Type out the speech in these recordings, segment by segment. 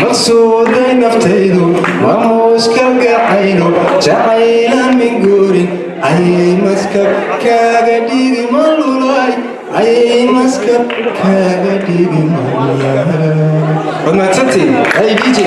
maqsuuday naftaydu maamuuskalgacayno jacayla min guurin ayay maskab kaaga dhigi malulay ayay maskab kaaga dhigi malulay waad mahadsantiin ay dj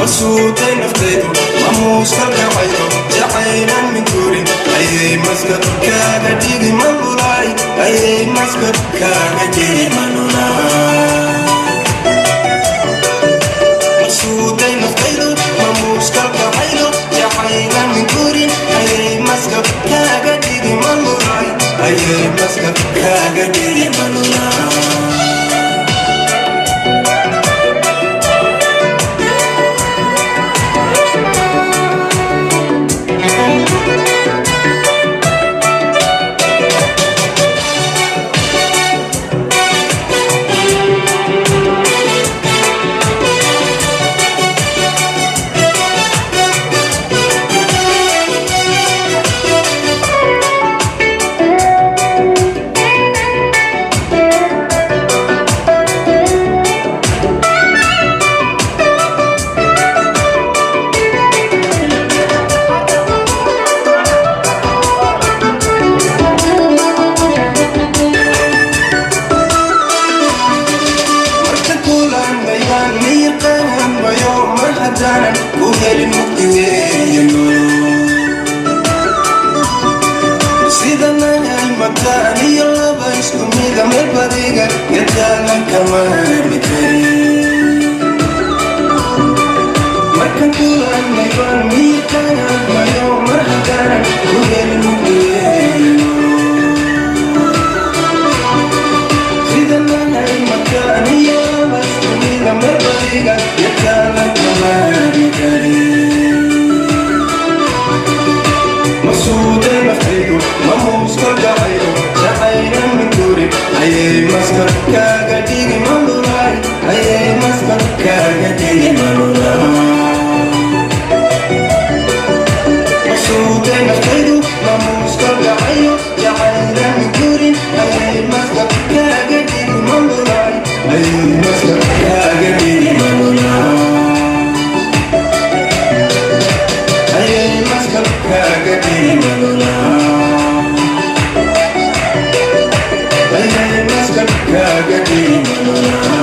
maqsuuday naftaydu maamuuskalgacayno jacayla min guurin ayay maskab kaaga dhigi malulay ayay maskab kaaga dhigi malulay maqsuuday naftaydu maamuuskalgacayno jacayla min guurin ayay maskab kaaga dhigi malulay ayay maskab kaaga dhigi malulay Kaga di